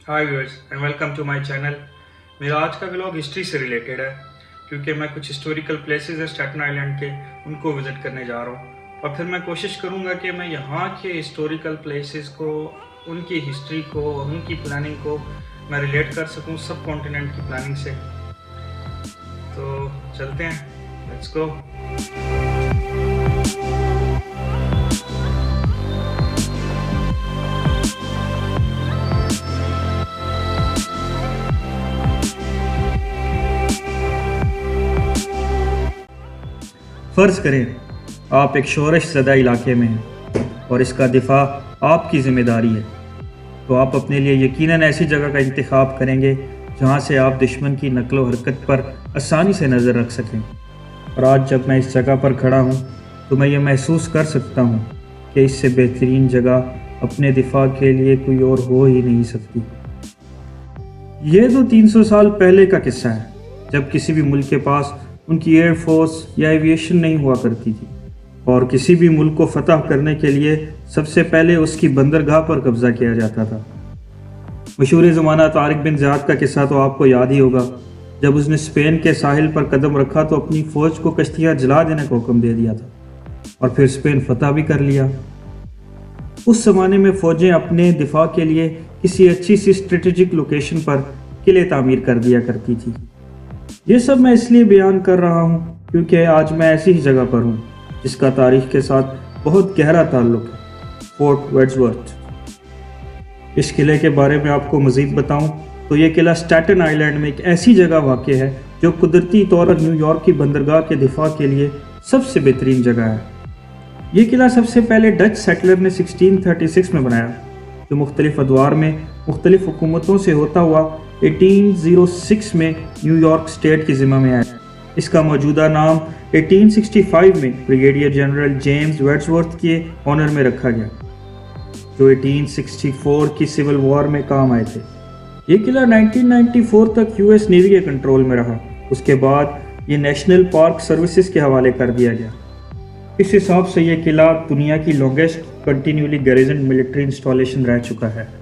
Hi viewers and welcome to my channel. मेरा आज का व्लॉग हिस्ट्री से रिलेटेड है क्योंकि मैं कुछ हिस्टोरिकल प्लेसेस है स्टैटन आइलैंड के, उनको विज़िट करने जा रहा हूँ और फिर मैं कोशिश करूँगा कि मैं यहाँ के हिस्टोरिकल प्लेसेस को, उनकी हिस्ट्री को और उनकी प्लानिंग को मैं रिलेट कर सकूँ सब कॉन्टिनेंट की प्लानिंग से। तो चलते हैं, लेट्स गो। फ़र्ज़ करें आप एक शोरश ज़दा इलाके में हैं और इसका दिफा आपकी ज़िम्मेदारी है, तो आप अपने लिए यकीनन ऐसी जगह का इंतखाब करेंगे जहां से आप दुश्मन की नकलो हरकत पर आसानी से नज़र रख सकें। और आज जब मैं इस जगह पर खड़ा हूं तो मैं ये महसूस कर सकता हूं कि इससे बेहतरीन जगह अपने दिफा के लिए कोई और हो ही नहीं सकती। ये तो 300 साल पहले का किस्सा है, जब किसी भी मुल्क के पास उनकी एयरफोर्स या एविएशन नहीं हुआ करती थी और किसी भी मुल्क को फतह करने के लिए सबसे पहले उसकी बंदरगाह पर कब्जा किया जाता था। मशहूर ज़माना तारिक बिन ज़ियाद का किस्सा तो आपको याद ही होगा। जब उसने स्पेन के साहिल पर कदम रखा तो अपनी फ़ौज को कश्तियाँ जला देने का हुक्म दे दिया था और फिर स्पेन फतह भी कर लिया। उस ज़माने में फ़ौजें अपने दिफा के लिए किसी अच्छी सी स्ट्रेटेजिक लोकेशन पर किले तामीर कर दिया करती थी। ये सब मैं इसलिए बयान कर रहा हूँ क्योंकि आज मैं ऐसी ही जगह पर हूँ जिसका तारीख के साथ बहुत गहरा ताल्लुक है, फोर्ट वर्ड्सवर्थ। इस किले के बारे में आपको मज़ीद बताऊँ तो ये किला स्टैटन आइलैंड में एक ऐसी जगह वाक़ है जो कुदरती तौर पर न्यूयॉर्क की बंदरगाह के दिफा के लिए सबसे बेहतरीन जगह है। ये किला सबसे पहले डच सेटलर ने 1636 में बनाया, जो मुख्तलिफ अदवार में मुख्तलिफ हुकूमतों से होता हुआ 1806 में न्यूयॉर्क स्टेट की ज़िम्मा में आया। इसका मौजूदा नाम 1865 में ब्रिगेडियर जनरल जेम्स वर्ड्सवर्थ के ऑनर में रखा गया, जो 1864 की सिविल वॉर में काम आए थे। ये किला 1994 तक यूएस नेवी के कंट्रोल में रहा। उसके बाद ये नेशनल पार्क सर्विसेज के हवाले कर दिया गया। इस हिसाब से ये किला दुनिया की longest continually garrison military installation रह चुका है।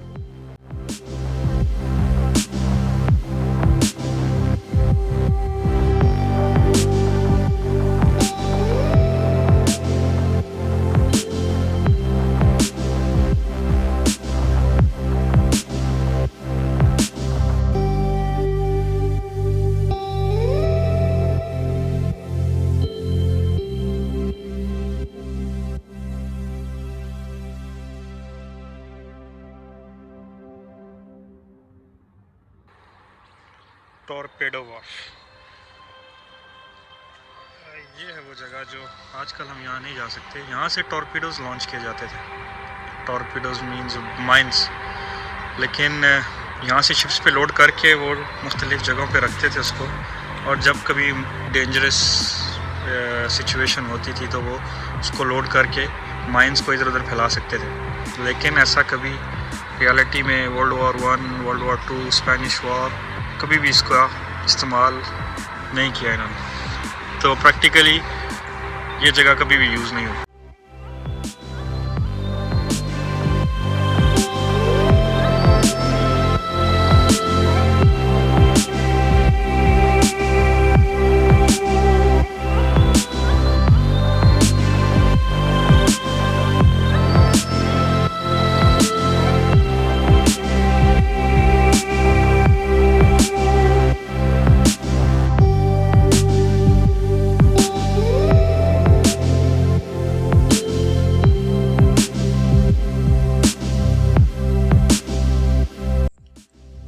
टॉर्पेडो वॉश, ये है वो जगह जो आजकल हम यहाँ नहीं जा सकते। यहाँ से टॉर्पीडोज लॉन्च किए जाते थे। टॉर्पीडोज मीन्स माइंस, लेकिन यहाँ से शिप्स पे लोड करके वो मुख्तलिफ़ जगहों पे रखते थे उसको, और जब कभी डेंजरस सिचुएशन होती थी तो वो उसको लोड करके माइंस को इधर उधर फैला सकते थे। लेकिन ऐसा कभी रियलिटी में world war 1, world war 2, Spanish war, कभी भी इसका इस्तेमाल नहीं किया इन्होंने। तो प्रैक्टिकली ये जगह कभी भी यूज़ नहीं हुई।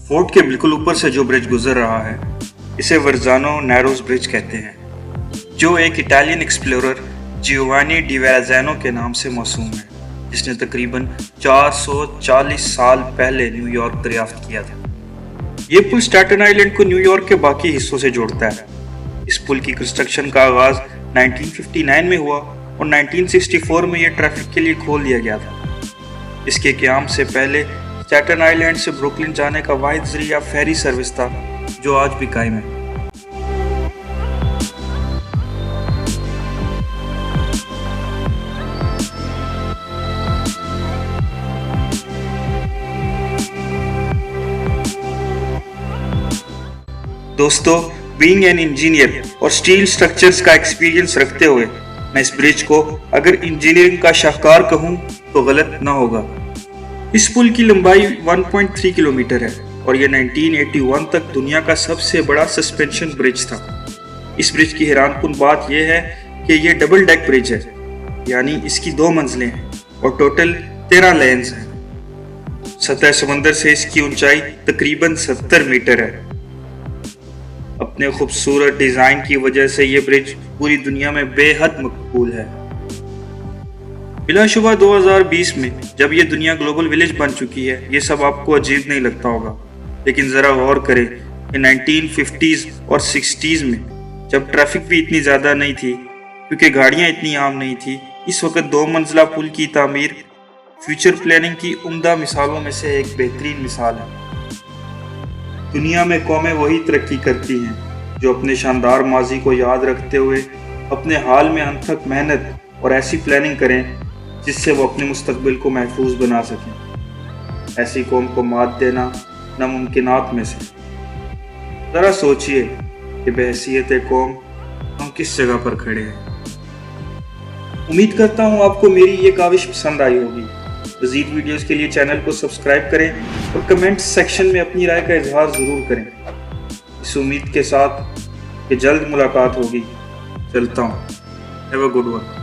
फोर्ट के बिल्कुल ऊपर से जो ब्रिज गुजर रहा है इसे वर्जानो नैरोस ब्रिज कहते हैं, जो एक इटालियन एक्सप्लोरर जियोवानी डी वेराज़ानो के नाम से मौसूम है, जिसने तकरीबन 440 साल पहले न्यूयॉर्क दरियाफ्त किया था। ये पुल स्टैटन आइलैंड को न्यूयॉर्क के बाकी हिस्सों से जोड़ता है। इस पुल की कंस्ट्रक्शन का आगाज 1959 में हुआ और 1964 में यह ट्रैफिक के लिए खोल दिया गया था। इसके क़याम से पहले स्टैटन आइलैंड से ब्रुकलिन जाने का वाहिद ज़रिया फेरी सर्विस था, जो आज भी कायम है। दोस्तों, बीइंग एन इंजीनियर और स्टील स्ट्रक्चर्स का एक्सपीरियंस रखते हुए मैं इस ब्रिज को अगर इंजीनियरिंग का शाहकार कहूँ तो गलत ना होगा। इस पुल की लंबाई 1.3 किलोमीटर है और यह 1981 तक दुनिया का सबसे बड़ा सस्पेंशन ब्रिज था। इस ब्रिज की हैरानकुन बात यह है कि यह डबल डेक ब्रिज है, यानी इसकी 2 मंजिलें हैं और टोटल 13 लेन्स हैं। सतह समंदर से इसकी ऊंचाई तकरीबन 70 मीटर है। अपने खूबसूरत डिजाइन की वजह से ये ब्रिज पूरी दुनिया में बेहद मकबूल है। बिलाशुबा 2020 में जब ये दुनिया ग्लोबल विलेज बन चुकी है, ये सब आपको अजीब नहीं लगता होगा, लेकिन जरा गौर करें कि 1950s और 60s में जब ट्रैफिक भी इतनी ज्यादा नहीं थी क्योंकि गाड़ियां इतनी आम नहीं थी, इस वक्त 2 मंजिला पुल की तामीर फ्यूचर प्लानिंग की उम्दा मिसालों में से एक बेहतरीन मिसाल है। दुनिया में कौमें वही तरक्की करती हैं जो अपने शानदार माजी को याद रखते हुए अपने हाल में अनथक मेहनत और ऐसी प्लानिंग करें जिससे वो अपने मुस्तकबिल को महफूज बना सकें। ऐसी कौम को मात देना नामुमकिनात में से। ज़रा सोचिए कि बहैसियत कौम हम किस जगह पर खड़े हैं। उम्मीद करता हूँ आपको मेरी ये काविश पसंद आई होगी। मज़ीद वीडियोस के लिए चैनल को सब्सक्राइब करें और कमेंट सेक्शन में अपनी राय का इजहार ज़रूर करें। इस उम्मीद के साथ कि जल्द मुलाकात होगी। चलता हूँ। Have a good one.